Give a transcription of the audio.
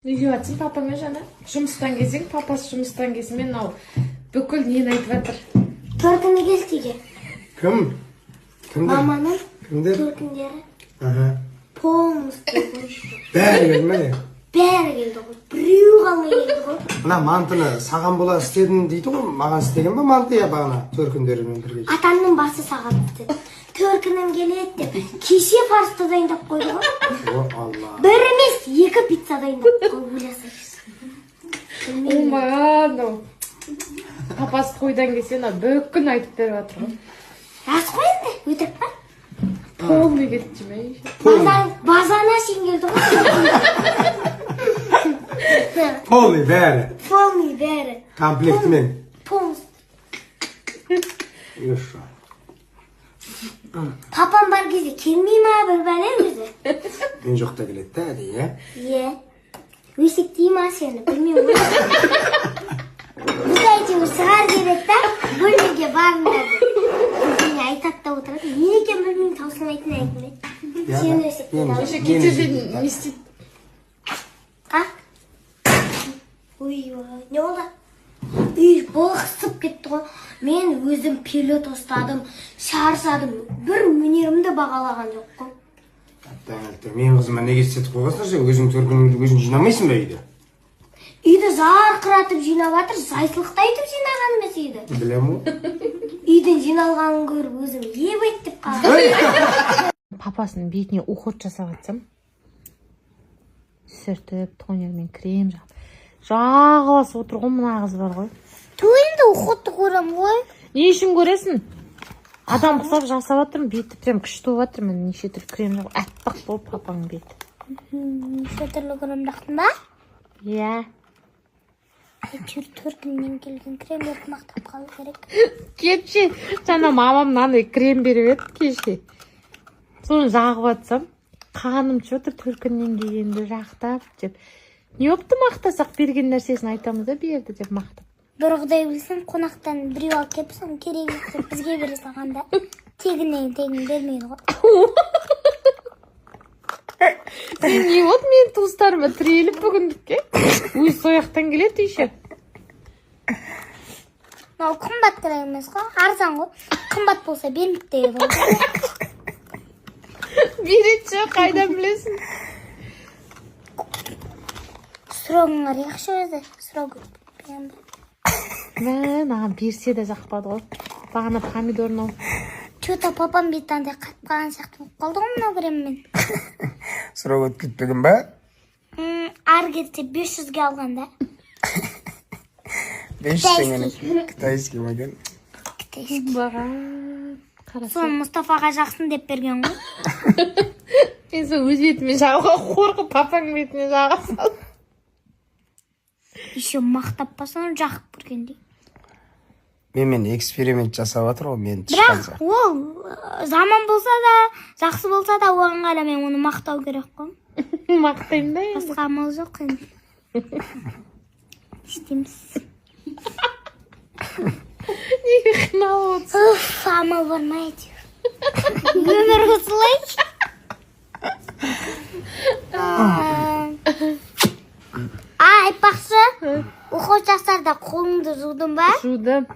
Не деп жатсың папаңа жаңа? Жұмыстан келсең, папасы жұмыстан келсімен ал бүкіл нені айтып жатыр. Төркіні келді үйге. Кім? Кімдер? Маманың Кімдер? төркіндері. Полностью. Бәрі келді ме? Бәрі келді ғой. Біреу ғана келді ғой. Мына мантыны саған бола істедім дейді ғой. Маған істеген ба манты я бағана төркіндерімен бірге? Атамның басы саған істеді. Төркінім келеді деп. Кеше фарсты дайындап қойды ғой. О, Алла. Бір емес, 2 пицца дайындап қойып ойласайшы. Омаған, папасы тойдан келсе, бүкіл айтып беріп жатыр ғой. Рас қой енді, өтірік па? Полный кетті ме? Базана шейін келді ғой. Полный бәрі. Полный бәрі. Комплектімен. Полностью. Еші. Папам бар кезде келмей ма бір бәле өзі? Мен жоқта келеді да, әдейі, Е. Өсектей ма сені, білмеймін ғой. Біз әйтеуір сығар келеді да, бөлмеге барыңдар деп. Өзіне айтады да отырады. Мен екен білмеймін, таусылмайтын әңгіме. Сен өсектей дауыс. Еще кетерде не істейді? Ой, не олды? Үй бұлқысып кетті ғой. Мен өзім пилот ұстадым, шарсадым. Бір өнерімді бағалаған жоқ қой. Мен қызыма неге істетіп қойғансың, сен өзің төркініңді өзің жинамайсың ба үйді? Үйді зарқыратып жинап жатыр, зайсылықты айтып жинаған емес үйді. Білем ғой. Үйдің жиналғанын көріп өзім ебет деп қалдым. Папасының бетіне уход жасап жатсам, сүртіп, тонермен крем жағып. Жағыласы отыр ғой, мына қыз бар ғой. Тойында ұқытты көрем ғой. Не үшін көресің? Адам құсап жасап жатырмын, беті прям күшті болып жатыр. Мен неше түрлі крем жағып, әппақ болып папаның беті. Неше түрлі крем жақтың ба? Иә. Әйтеуір төркіннен келген кремдерді мақтап қалу керек. Кеше жаңа мамам мынандай крем беріп еді кеше. Соны жағып жатсам, қаным шотыр төркіннен келгенді жақтап деп. Не опты мақтасақ берген нәрсесін айтамыз да берді деп мақтап. Бір құдай білсін, қонақтан біреу алып келіп, соны керек деп бізге бере салғанда, тегін бермейді ғой. Сен не болды мен туыстарыма тіреліп бүгіндікке? Өз сояқтан келеді еще. Мынау қымбат керек емес қой, арзан ғой. Қымбат болса бермейді дейді ғой. Береді, қайдан білесің? Сұрағыңа рекші өзі, сұрау көп. Маған берсе де жақпады ғой. Бағана помидорын ол. Че-то папам бетінде қатып қалған сияқты болып қалды ғой мынау креммен. Сұрау өтіп кетпеген ба? Ары кетсе 500-ге алғанда. 500 теңгені китайский ма екен? Баған. Соны Мұстафаға жақсын деп берген ғой. Мен сол өз бетіме жағуға қорқып папаң бетіне жаға салдым. Еще мақтап басын жақып көргендей. Мен эксперимент жасап жатыр ғой, мен Бірақ ол заман болса да, жақсы болса да оған ғана мен оны мақтау керек қой. Мақтаймын да енді. Басқа амал жоқ енді. Істейміз. Неге қиналып отырсың? Уф, амал бар ма әйтеуір. Өмір осылай. Айтпақшы, оқу жастарда қолыңды жудың ба? Жудым.